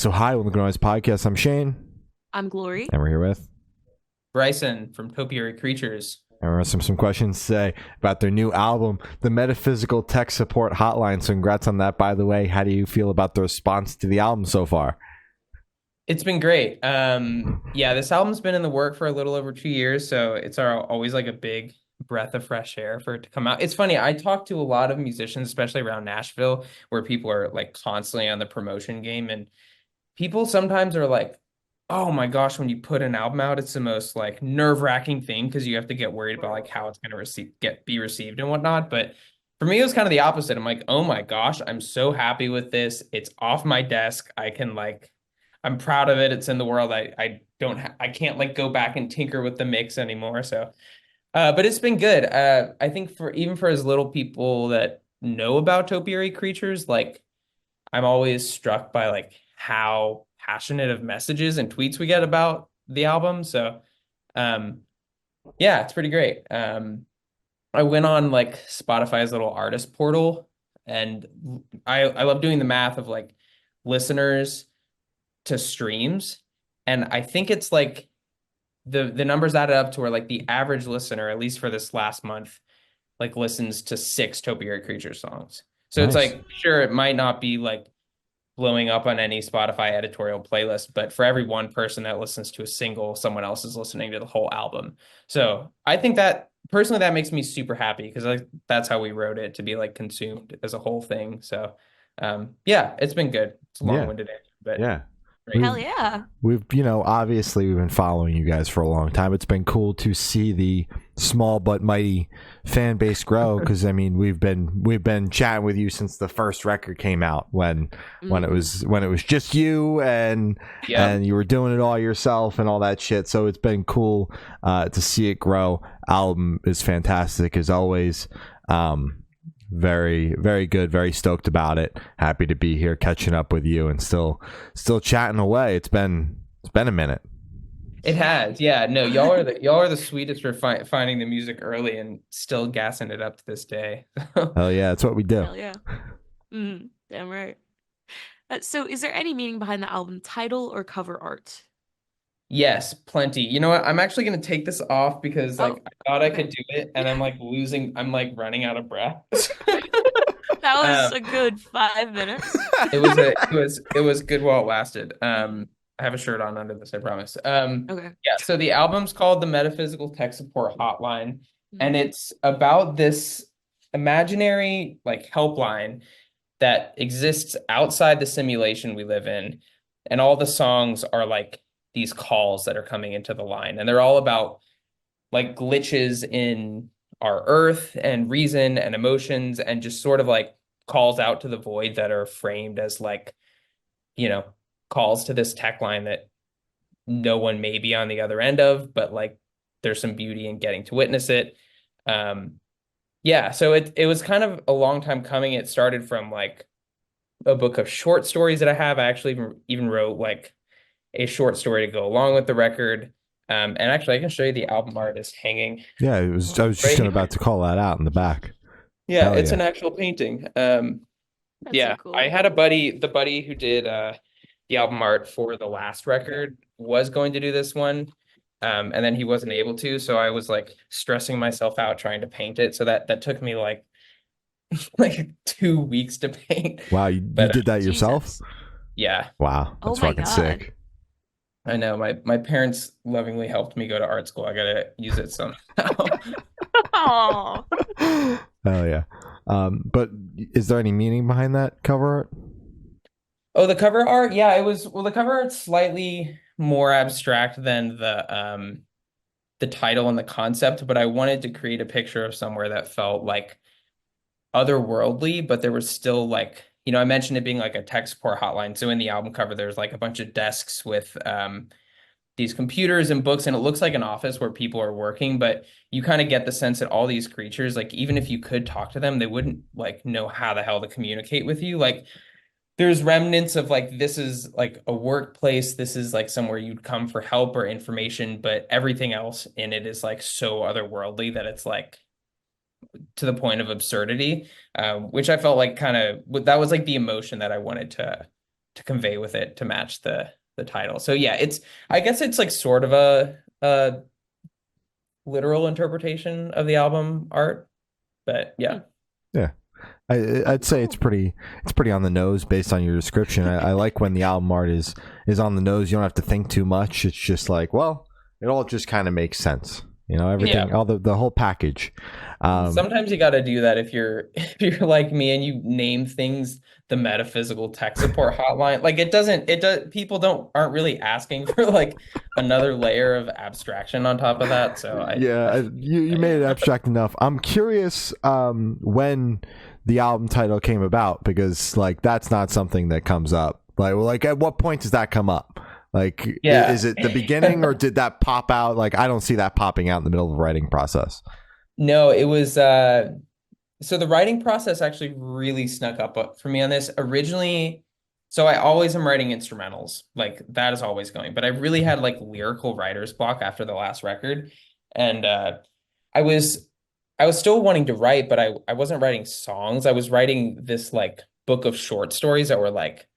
So hi, welcome to the Noise Podcast. I'm Shane. I'm Glory. And we're here with Bryson from Topiary Creatures. and we're asking some questions today about their new album, the Metaphysical Tech Support Hotline. So congrats on that, by the way. How do you feel about the response to the album so far? It's been great. This album's been in the work for a little over 2 years, so it's always like a big breath of fresh air for it to come out. It's funny, I talk to a lot of musicians, especially around Nashville, where people are like constantly on the promotion game, and people sometimes are like, oh my gosh, when you put an album out, it's the most like nerve-wracking thing because you have to get worried about like how it's going to be received and whatnot. But for me, it was kind of the opposite. I'm like, oh my gosh, I'm so happy with this. It's off my desk. I'm proud of it. It's in the world. I can't like go back and tinker with the mix anymore. So, but it's been good. I think for as little people that know about Topiary Creatures, like I'm always struck by like how passionate of messages and tweets we get about the album. So, it's pretty great. I went on like Spotify's little artist portal, and I love doing the math of like listeners to streams, and I think it's like the numbers added up to where like the average listener, at least for this last month, like listens to 6 Topiary Creatures songs. So Nice. It's like, sure, it might not be like blowing up on any Spotify editorial playlist, but for every one person that listens to a single, someone else is listening to the whole album. So I think that personally, that makes me super happy because that's how we wrote it, to be like consumed as a whole thing. So it's been good. It's a long-winded answer, but Yeah. great. Hell yeah. We've, obviously we've been following you guys for a long time. It's been cool to see the small but mighty fan base grow because I mean we've been chatting with you since the first record came out when it was just you and you were doing it all yourself and all that shit. So it's been cool to see it grow. Album is fantastic as always. Very, very good. Very stoked about it. Happy to be here catching up with you and still chatting away. It's been a minute. It has. Yeah, no, y'all are the sweetest for finding the music early and still gassing it up to this day. Hell yeah, that's what we do. Hell yeah. Damn right. So is there any meaning behind the album title or cover art? Yes, plenty. You know what? I'm actually going to take this off because I thought I could do it, and I'm like running out of breath. That was a good 5 minutes. It was good while it lasted. I have a shirt on under this, I promise. Okay. Yeah, so the album's called the Metaphysical Tech Support Hotline, and it's about this imaginary like helpline that exists outside the simulation we live in, and all the songs are like these calls that are coming into the line, and they're all about like glitches in our earth and reason and emotions, and just sort of like calls out to the void that are framed as like, calls to this tech line that no one may be on the other end of, but like there's some beauty in getting to witness it. So it was kind of a long time coming. It started from like a book of short stories that I have. I actually even wrote like a short story to go along with the record. And actually I can show you the album art is hanging. Yeah, I was just about to call that out in the back. Yeah, Hell it's yeah. an actual painting. That's so cool. I had the buddy who did the album art for the last record was going to do this one. And then he wasn't able to, so I was like stressing myself out trying to paint it. So that took me like 2 weeks to paint. Wow, you did that yourself? Jesus. Yeah. Wow, that's my fucking God. sick. I know. My parents lovingly helped me go to art school. I gotta use it somehow. Oh. Hell yeah. But is there any meaning behind that cover art? Oh, the cover art? Yeah, the cover art's slightly more abstract than the title and the concept, but I wanted to create a picture of somewhere that felt like otherworldly, but there was still like, I mentioned it being like a tech support hotline. So in the album cover, there's like a bunch of desks with these computers and books, and it looks like an office where people are working, but you kind of get the sense that all these creatures, like even if you could talk to them, they wouldn't like know how the hell to communicate with you. Like there's remnants of like, this is like a workplace. This is like somewhere you'd come for help or information, but everything else in it is like so otherworldly that it's like to the point of absurdity, which I felt like kind of, that was like the emotion that I wanted to to convey with it to match the title. So yeah, I guess it's like sort of a literal interpretation of the album art, but yeah. Yeah. I'd say it's pretty on the nose based on your description. I like when the album art is on the nose. You don't have to think too much. It's just like, well, it all just kind of makes sense. You know, everything, all the whole package. Sometimes you got to do that if you're like me and you name things the Metaphysical Tech Support Hotline. Like people aren't really asking for like another layer of abstraction on top of that. So you made it abstract enough. I'm curious when the album title came about, because like that's not something that comes up. Like at what point does that come up? Like, is it the beginning, or did that pop out? Like, I don't see that popping out in the middle of the writing process. No, it was so the writing process actually really snuck up for me on this. Originally, so I always am writing instrumentals. Like that is always going. But I really had like lyrical writer's block after the last record. And I was still wanting to write, but I wasn't writing songs. I was writing this like book of short stories that were like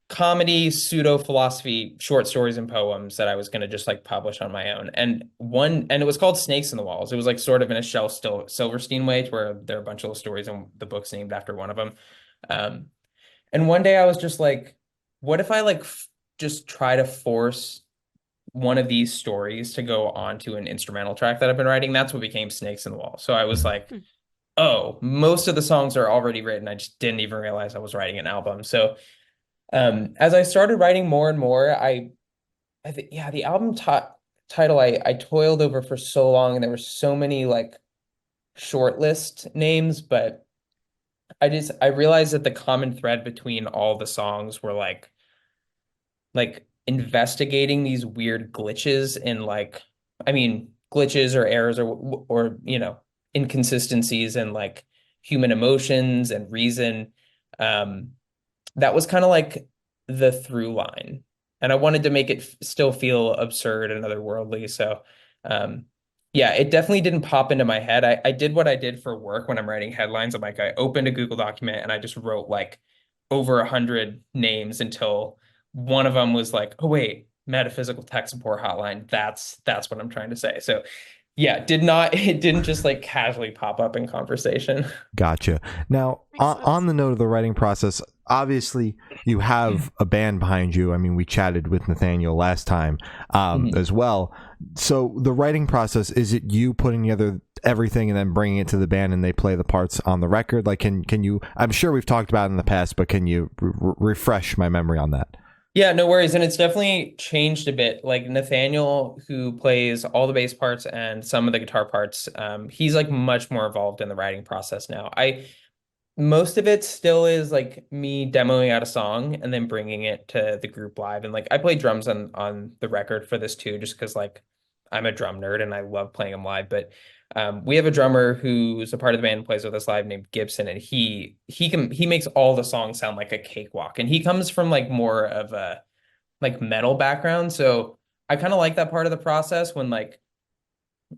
comedy, pseudo philosophy, short stories and poems that I was going to just like publish on my own. And it was called Snakes in the Walls. It was like sort of in a Shel Silverstein way, where there are a bunch of little stories and the book's named after one of them. And one day I was just like, what if I like just try to force one of these stories to go onto an instrumental track that I've been writing? That's what became Snakes in the Wall. So I was like, oh, most of the songs are already written. I just didn't even realize I was writing an album. So as I started writing more and more, I think, yeah, the album title I toiled over for so long, and there were so many like short list names, but I realized that the common thread between all the songs were like investigating these weird glitches in like, I mean, glitches or errors or inconsistencies in like human emotions and reason. That was kind of like the through line. And I wanted to make it still feel absurd and otherworldly. So, yeah, it definitely didn't pop into my head. I did what I did for work when I'm writing headlines. I'm like, I opened a Google document and I just wrote like over 100 names until one of them was like, oh, wait, Metaphysical Tech Support Hotline. That's what I'm trying to say. So, yeah, it didn't just like casually pop up in conversation. Gotcha. Now, on the note of the writing process, obviously you have a band behind you. I mean, we chatted with Nathaniel last time as well. So the writing process, is it you putting together everything and then bringing it to the band and they play the parts on the record? Like, can you, I'm sure we've talked about it in the past, but can you refresh my memory on that? Yeah, no worries. And it's definitely changed a bit. Like Nathaniel, who plays all the bass parts and some of the guitar parts, he's like much more involved in the writing process now. Most of it still is like me demoing out a song and then bringing it to the group live. And like I play drums on the record for this too, just because like I'm a drum nerd and I love playing them live. But we have a drummer who's a part of the band and plays with us live named Gibson, and he makes all the songs sound like a cakewalk. And he comes from like more of a like metal background, so I kind of like that part of the process when like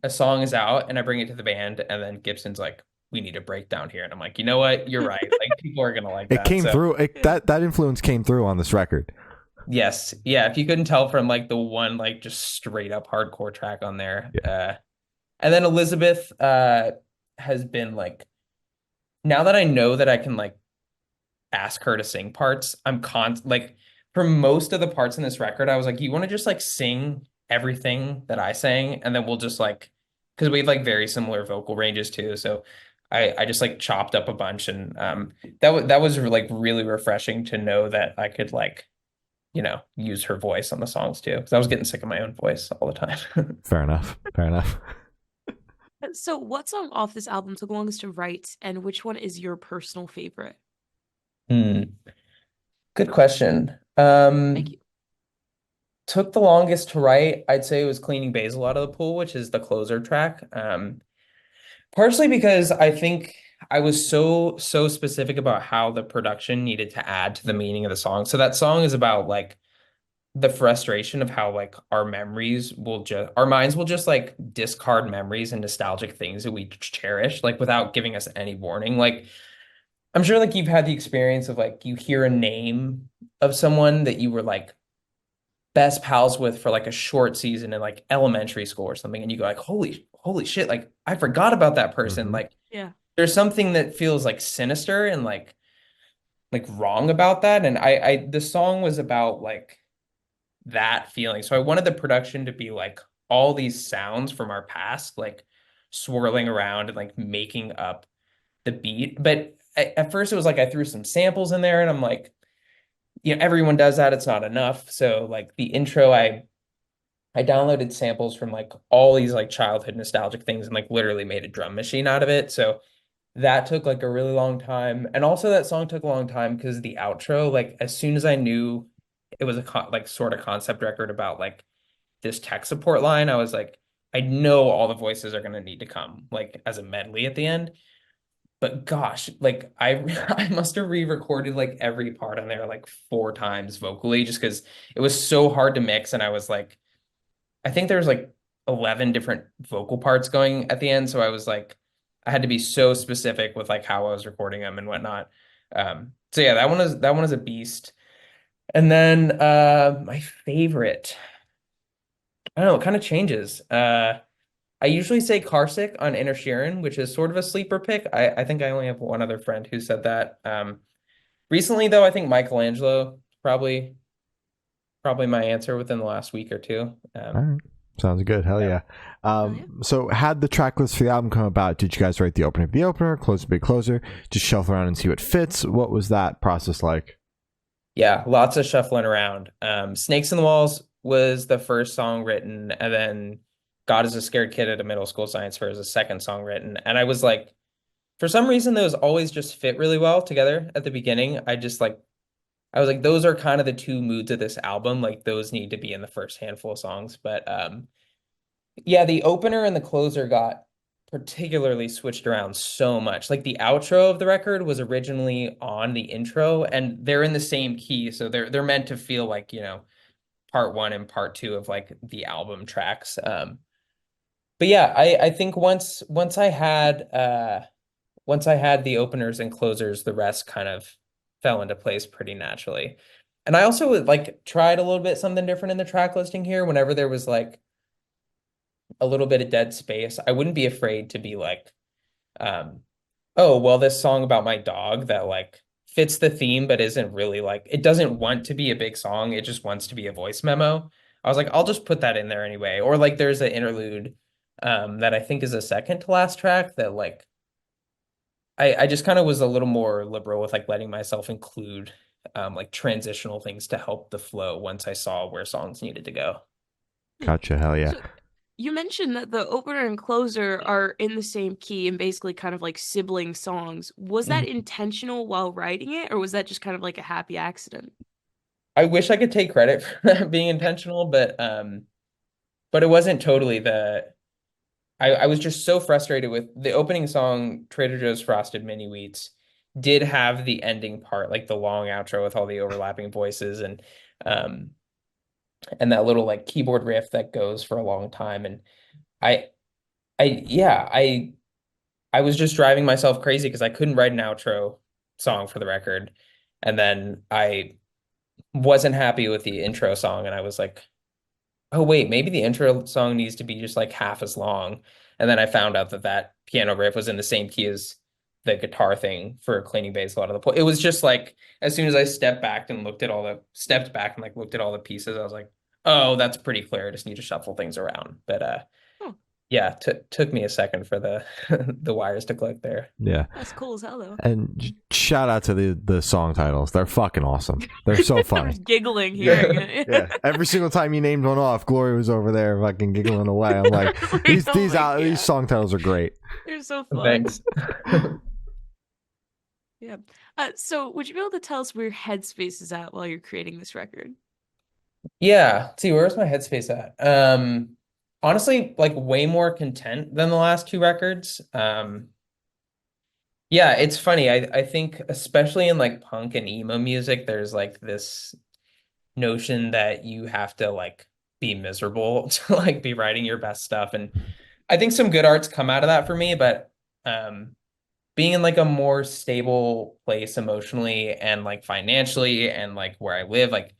a song is out and I bring it to the band, and then Gibson's like, we need a breakdown here, and I'm like, you know what, you're right. Like people are gonna like that. It came through. That influence came through on this record. Yes, yeah. If you couldn't tell from like the one like just straight up hardcore track on there. Yeah. And then Elizabeth has been like, now that I know that I can like ask her to sing parts, like for most of the parts in this record, I was like, you want to just like sing everything that I sang, and then we'll just like, because we have like very similar vocal ranges too. So I just like chopped up a bunch, and that was like really refreshing to know that I could like, use her voice on the songs too, because I was getting sick of my own voice all the time. Fair enough. So what song off this album took longest to write, and which one is your personal favorite? Good question. Thank you. Took the longest to write, I'd say it was Cleaning Basil Out of the Pool, which is the closer track. Partially because I think I was so specific about how the production needed to add to the meaning of the song. So that song is about like the frustration of how like our minds will just like discard memories and nostalgic things that we cherish, like without giving us any warning. Like I'm sure like you've had the experience of like you hear a name of someone that you were like best pals with for like a short season in like elementary school or something, and you go like, holy shit, like I forgot about that person. Hmm. Like Yeah. there's something that feels like sinister and like wrong about that. And I the song was about like that feeling. So I wanted the production to be like all these sounds from our past, like swirling around and like making up the beat. But at first it was like I threw some samples in there and I'm like, everyone does that. It's not enough. So like the intro, I downloaded samples from like all these like childhood nostalgic things and like literally made a drum machine out of it. So that took like a really long time. And also that song took a long time because the outro, like as soon as I knew it was a like sort of concept record about like this tech support line, I was like, I know all the voices are going to need to come like as a medley at the end. But gosh, like I I must have re-recorded like every part on there like 4 times vocally just because it was so hard to mix. And I was like, I think there was like 11 different vocal parts going at the end. So I was like, I had to be so specific with like how I was recording them and whatnot. So yeah, that one is a beast. And then my favorite, I don't know, it kind of changes. I usually say Carsick on Inner Sheeran, which is sort of a sleeper pick. I think I only have one other friend who said that. Recently though, I think Michelangelo probably my answer within the last week or two. All right. Sounds good. Hell Yeah. yeah. Oh, yeah. So had the track list for the album come about, did you guys write the opener of the opener, close the big closer, just shuffle around and see what fits? What was that process like? Yeah, lots of shuffling around. Snakes in the Walls was the first song written, and then God is a Scared Kid at a Middle School Science Fair is the second song written. And I was like, for some reason, those always just fit really well together at the beginning. I was like, those are kind of the two moods of this album. Like those need to be in the first handful of songs. But yeah, the opener and the closer got particularly switched around so much. Like the outro of the record was originally on the intro and they're in the same key. So they're meant to feel like, part one and part two of like the album tracks. But yeah, I think once I had the openers and closers, the rest kind of fell into place pretty naturally. And I also like tried a little bit something different in the track listing here. Whenever there was like a little bit of dead space, I wouldn't be afraid to be like, um, oh, well, this song about my dog that like fits the theme, but isn't really like, it doesn't want to be a big song. It just wants to be a voice memo. I was like, I'll just put that in there anyway. Or like there's an interlude that I think is a second to last track that like, I just kind of was a little more liberal with like letting myself include like transitional things to help the flow once I saw where songs needed to go. Gotcha. Hell yeah. So you mentioned that the opener and closer are in the same key and basically kind of like sibling songs. Was that intentional while writing it, or was that just kind of like a happy accident? I wish I could take credit for that being intentional, but it wasn't totally I was just so frustrated with the opening song, Trader Joe's Frosted Mini Wheats, did have the ending part, like the long outro with all the overlapping voices um and that little like keyboard riff that goes for a long time. And I yeah, I was just driving myself crazy because I couldn't write an outro song for the record. And then I wasn't happy with the intro song and I was like, oh wait, maybe the intro song needs to be just like half as long. And then I found out that that piano riff was in the same key as the guitar thing for cleaning bass a lot of the point. It was just like as soon as I stepped back and like looked at all the pieces, I was like, oh, that's pretty clear. I just need to shuffle things around. But Oh, yeah, took me a second for the the wires to click there. Yeah. that's cool as hell, though. And shout out to the song titles. They're fucking awesome. They're so I'm funny. giggling hearing it. Yeah. Every single time you named one off, Glory was over there fucking giggling away. I'm like, these song titles are great. They're so fun. Thanks. Yeah. So would you be able to tell us where your headspace is at while you're creating this record? Yeah. Let's see, where's my headspace at? Honestly, like way more content than the last two records. Yeah, it's funny. I think especially in like punk and emo music, there's like this notion that you have to like be miserable to like be writing your best stuff. And I think some good arts come out of that for me, but um being in like a more stable place emotionally and like financially and like where I live, like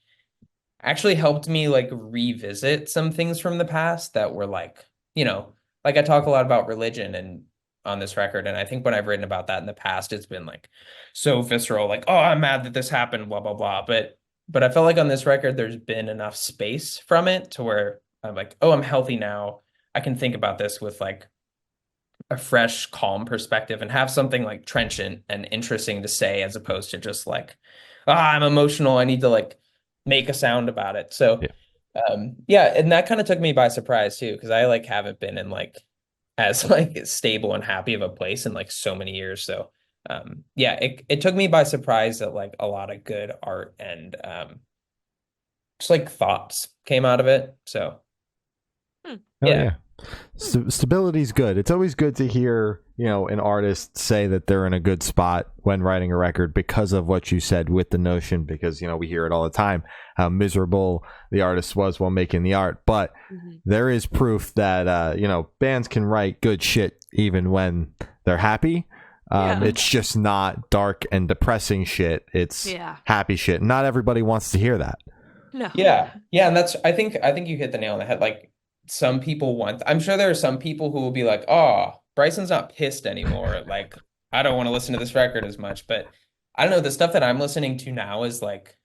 actually helped me like revisit some things from the past that were like, like I talk a lot about religion and on this record. And I think when I've written about that in the past, it's been like so visceral, like, oh, I'm mad that this happened, blah, blah, blah. But I felt like on this record, there's been enough space from it to where I'm like, oh, I'm healthy now. I can think about this with like a fresh, calm perspective and have something like trenchant and interesting to say as opposed to just like, ah, I'm emotional. I need to like make a sound about it. So, Yeah. yeah, and that kind of took me by surprise too, because I like haven't been in like as like stable and happy of a place in like so many years. So, yeah, it took me by surprise that like a lot of good art and just like thoughts came out of it. So, Oh yeah. yeah. Stability's good. It's always good to hear, an artist say that they're in a good spot when writing a record because of what you said with the notion, because, we hear it all the time, how miserable the artist was while making the art. But there is proof that, bands can write good shit even when they're happy. It's just not dark and depressing shit. It's happy shit. Not everybody wants to hear that. No. Yeah. Yeah. And I think you hit the nail on the head. Like some people I'm sure there are some people who will be like, oh, Bryson's not pissed anymore. Like, I don't want to listen to this record as much. But I don't know. The stuff that I'm listening to now is like,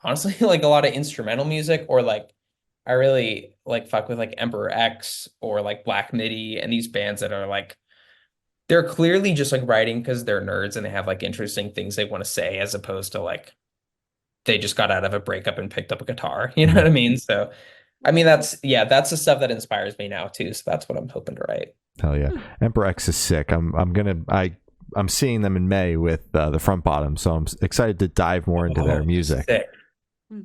honestly, like a lot of instrumental music or like, I really like fuck with like Emperor X or like Black Midi and these bands that are like, they're clearly just like writing because they're nerds and they have like interesting things they want to say as opposed to like, they just got out of a breakup and picked up a guitar. You know what I mean? So, I mean, that's the stuff that inspires me now too. So that's what I'm hoping to write. Hell yeah. Emperor X is sick. I'm seeing them in May with the Front Bottom, so I'm excited to dive more into their music. Sick.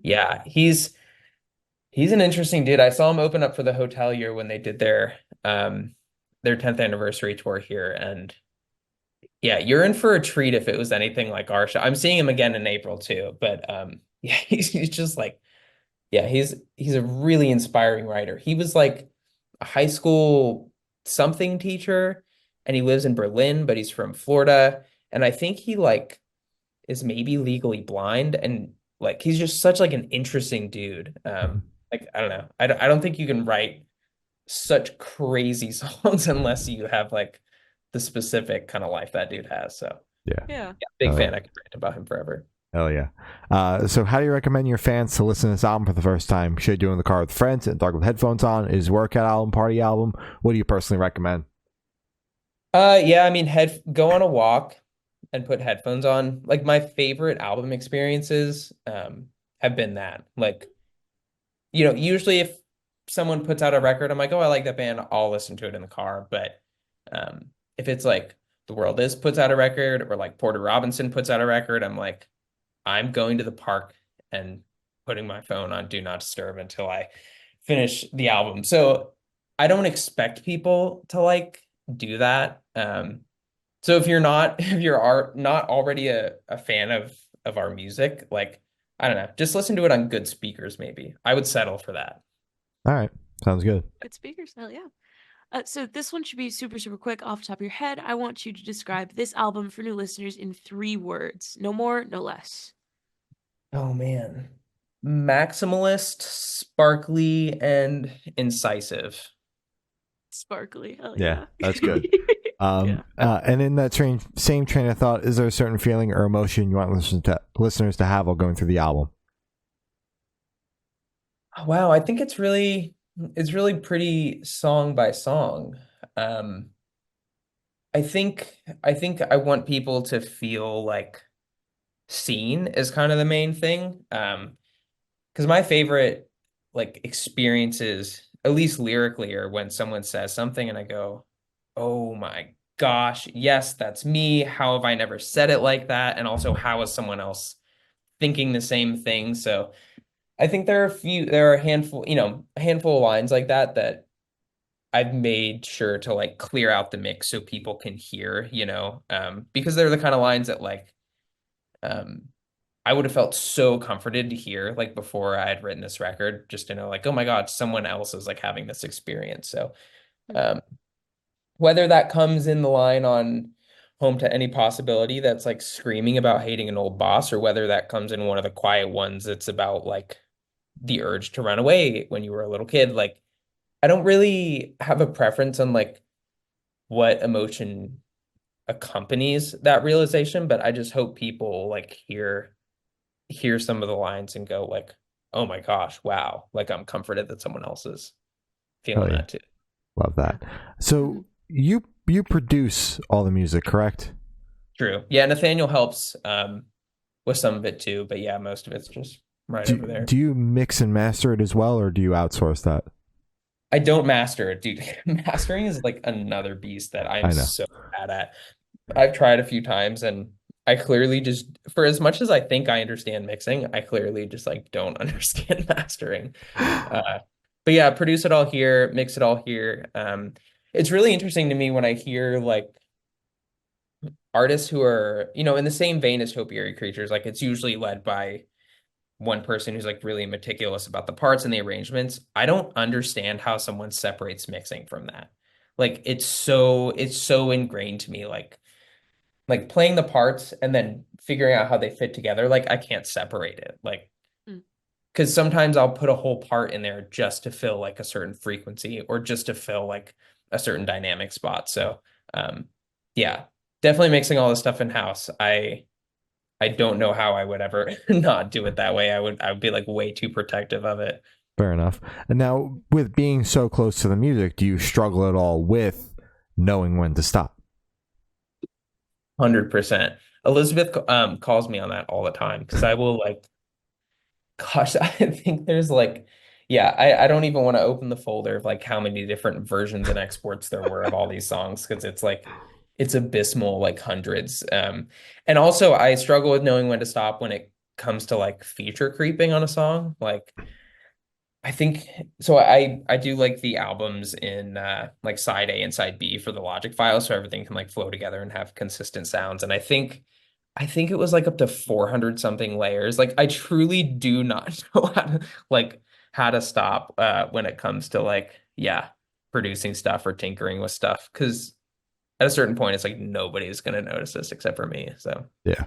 Yeah, he's an interesting dude. I saw him open up for the Hotel Year when they did their 10th anniversary tour here, and yeah, you're in for a treat if it was anything like our show. I'm seeing him again in April too, but yeah, he's just like, yeah, he's a really inspiring writer. He was like a high school something teacher, and he lives in Berlin, but he's from Florida, and I think he like is maybe legally blind, and like he's just such like an interesting dude. Like I don't know, I don't think you can write such crazy songs unless you have like the specific kind of life that dude has. So yeah, big fan. I could write about him forever. Hell yeah. So how do you recommend your fans to listen to this album for the first time? Should do it in the car with friends and dark with headphones on? Is workout album, party album? What do you personally recommend? Yeah, I mean, go on a walk and put headphones on. Like my favorite album experiences have been that. Like, usually if someone puts out a record, I'm like, oh, I like that band. I'll listen to it in the car. But if it's like The World Is puts out a record or like Porter Robinson puts out a record, I'm like, I'm going to the park and putting my phone on Do Not Disturb until I finish the album. So I don't expect people to like do that. So if you're not already a fan of our music, like, I don't know, just listen to it on good speakers, maybe. I would settle for that. All right. Sounds good. Good speakers. Hell yeah. So this one should be super, super quick off the top of your head. I want you to describe this album for new listeners in 3 words. No more, no less. Oh, man. Maximalist, sparkly, and incisive. Sparkly. Hell Yeah, that's good. Yeah. And in that same train of thought, is there a certain feeling or emotion you want listeners to have while going through the album? Wow, I think it's really pretty song by song. I think I want people to feel like seen is kind of the main thing. Because my favorite like experiences, at least lyrically, are when someone says something and I go, oh my gosh, yes, that's me. How have I never said it like that? And also, how is someone else thinking the same thing? So I think there are a handful, a handful of lines like that I've made sure to like clear out the mix so people can hear, because they're the kind of lines that like, I would have felt so comforted to hear like before I had written this record, just to know like, oh my God, someone else is like having this experience. So, whether that comes in the line on home to any possibility that's like screaming about hating an old boss, or whether that comes in one of the quiet ones that's about like the urge to run away when you were a little kid. Like, I don't really have a preference on like what emotion accompanies that realization, but I just hope people like hear some of the lines and go like, "Oh my gosh, wow." Like, I'm comforted that someone else is Oh feeling yeah, that too. love Yeah. that. So you produce all the music, correct? True. Yeah, Nathaniel helps with some of it too, but yeah, most of it's just right Do over there. do you mix and master it as well, or do you outsource that? I don't master it, dude. Mastering is like another beast that I'm I know. so bad at. I've tried a few times and I clearly just, for as much as I think I understand mixing, I clearly just like don't understand mastering. Uh, but yeah, produce it all here, mix it all here. It's really interesting to me when I hear like artists who are, in the same vein as Topiary Creatures. Like, it's usually led by one person who's like really meticulous about the parts and the arrangements. I don't understand how someone separates mixing from that. Like, it's so ingrained to me. Like playing the parts and then figuring out how they fit together. Like, I can't separate it. Like, Mm. because sometimes I'll put a whole part in there just to fill like a certain frequency or just to fill like a certain dynamic spot. So, um, yeah, definitely mixing all this stuff in house. I don't know how I would ever not do it that way. I would be like way too protective of it. Fair enough. And now, with being so close to the music, do you struggle at all with knowing when to stop? 100%. Elizabeth calls me on that all the time because I will like, gosh, I think there's like, yeah, I don't even want to open the folder of like how many different versions and exports there were of all these songs, because it's like it's abysmal, like hundreds. And also I struggle with knowing when to stop when it comes to like feature creeping on a song. Like, I think so. I do like the albums in like side A and side B for the Logic file, so everything can like flow together and have consistent sounds. And I think it was like up to 400 something layers. Like, I truly do not know how to stop when it comes to like, yeah, producing stuff or tinkering with stuff, because at a certain point it's like nobody's gonna notice this except for me. So Yeah.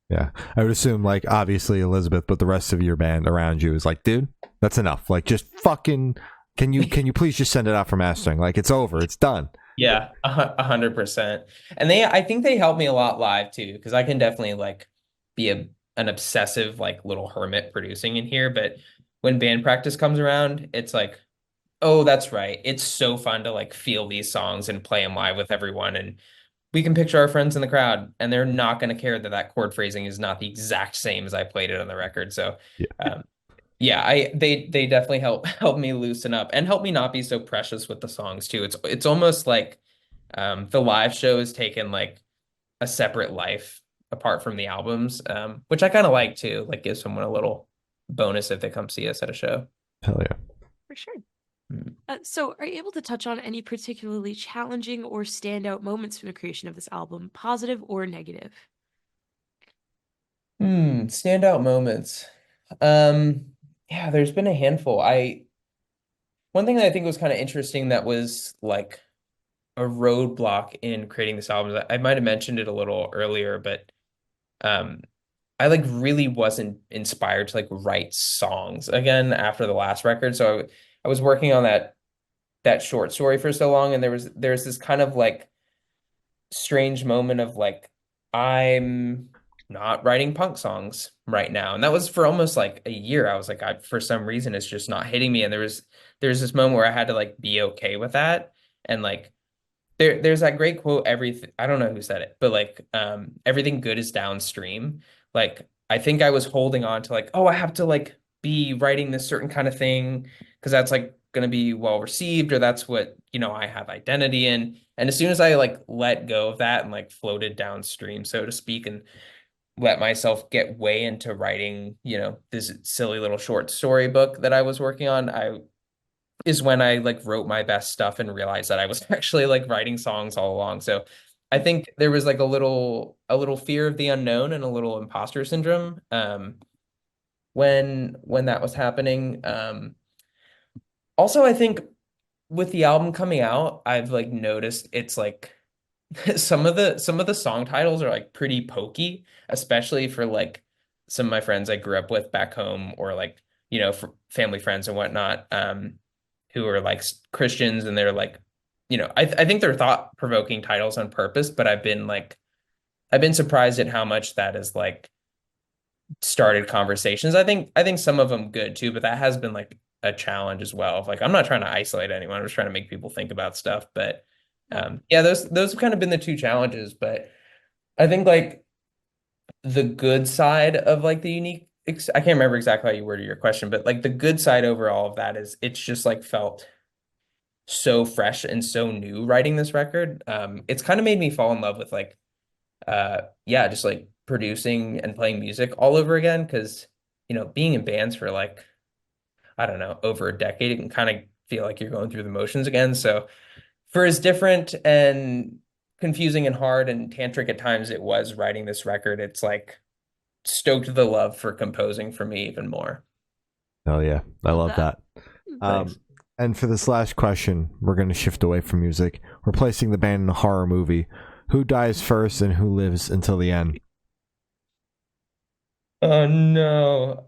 Yeah. I would assume, like, obviously Elizabeth, but the rest of your band around you is like, dude, that's enough. Like, just fucking, can you please just send it out for mastering? Like, it's over. It's done. yeah, 100%. And I think they help me a lot live too, because I can definitely like be an obsessive like little hermit producing in here. But when band practice comes around, it's like, oh, that's right. It's so fun to like feel these songs and play them live with everyone. And we can picture our friends in the crowd, and they're not going to care that that chord phrasing is not the exact same as I played it on the record. So, Yeah. um, yeah, they definitely help me loosen up and help me not be so precious with the songs too. It's almost like the live show is taken like a separate life apart from the albums, which I kind of like too. Like, give someone a little bonus if they come see us at a show. Hell yeah. For sure. Hmm. So, are you able to touch on any particularly challenging or standout moments from the creation of this album, positive or negative? Standout moments. Yeah, there's been a handful. I One thing that I think was kind of interesting that was like a roadblock in creating this album. I might have mentioned it a little earlier, but um, I like really wasn't inspired to like write songs again after the last record. So I was working on that short story for so long, and there's this kind of like strange moment of like, I'm not writing punk songs right now. And that was for almost like a year. I was like, for some reason it's just not hitting me. And there's this moment where I had to like be okay with that. And like there's that great quote, everything, I don't know who said it, but like everything good is downstream. Like, I think I was holding on to like, oh, I have to like be writing this certain kind of thing because that's like going to be well received, or that's what, I have identity in. And as soon as I like let go of that and like floated downstream, so to speak, and let myself get way into writing, this silly little short story book that I was working on, I is when I like wrote my best stuff and realized that I was actually like writing songs all along. So I think there was like a little fear of the unknown and a little imposter syndrome when that was happening. Also, I think with the album coming out, I've like noticed it's like some of the song titles are like pretty pokey, especially for like some of my friends I grew up with back home, or like, for family friends and whatnot, who are like Christians, and they're like, I think they're thought-provoking titles on purpose, but I've been surprised at how much that has like started conversations. I think some of them good too, but that has been like a challenge as well. Like, I'm not trying to isolate anyone. I'm just trying to make people think about stuff. But yeah, those have kind of been the two challenges. But I think like the good side of like the I can't remember exactly how you worded your question, but like the good side overall of that is it's just like felt so fresh and so new writing this record. It's kind of made me fall in love with like yeah, just like producing and playing music all over again, because being in bands for like, I don't know, over a decade, it can kind of feel like you're going through the motions again. So for as different and confusing and hard and tantric at times it was writing this record, it's like stoked the love for composing for me even more. Oh yeah, I love that. Thanks. And for this last question, we're going to shift away from music. We're placing the band in a horror movie. Who dies first and who lives until the end? Oh no.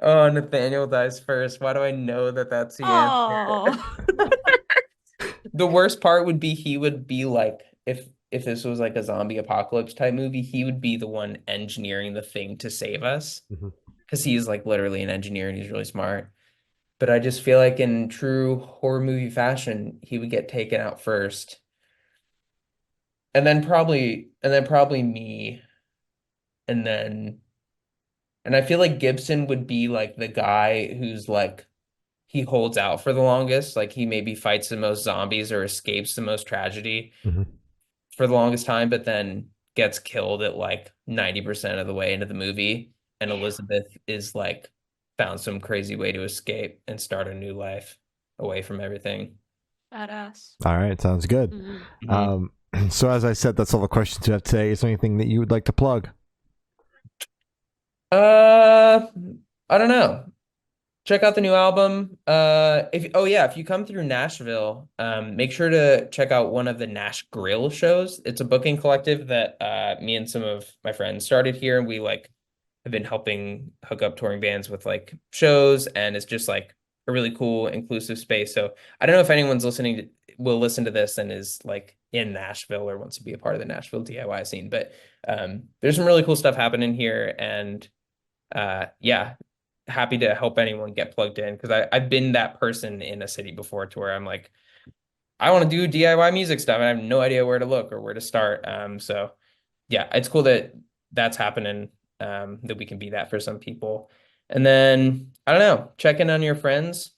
Oh, Nathaniel dies first. Why do I know that that's the answer? Oh. The worst part would be he would be like, if this was like a zombie apocalypse type movie, he would be the one engineering the thing to save us, Mhm. because he's like literally an engineer and he's really smart. But I just feel like in true horror movie fashion, he would get taken out first. And then probably me. And then and I feel like Gibson would be like the guy who's like he holds out for the longest. Like he maybe fights the most zombies or escapes the most tragedy Mhm. for the longest time, but then gets killed at like 90% of the way into the movie. And Elizabeth is like found some crazy way to escape and start a new life away from everything. Badass. All right, sounds good. Mhm. Um, so as I said, that's all the questions we have today. Is there anything that you would like to plug? Uh, I don't know. Check out the new album. If you come through Nashville, make sure to check out one of the Nash Grill shows. It's a booking collective that me and some of my friends started here, and we like have been helping hook up touring bands with like shows, and it's just like a really cool, inclusive space. So I don't know if anyone's will listen to this and is like in Nashville or wants to be a part of the Nashville DIY scene, but there's some really cool stuff happening here, and yeah, happy to help anyone get plugged in, because I've been that person in a city before to where I'm like, I want to do DIY music stuff and I have no idea where to look or where to start. So yeah, it's cool that that's happening, that we can be that for some people. And then I don't know, check in on your friends.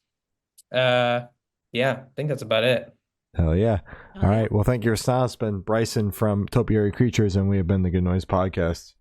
Yeah, I think that's about it. Hell yeah. Oh, All yeah. right. Well, thank you for stopping. It's been Bryson from Topiary Creatures, and we have been the Good Noise Podcast.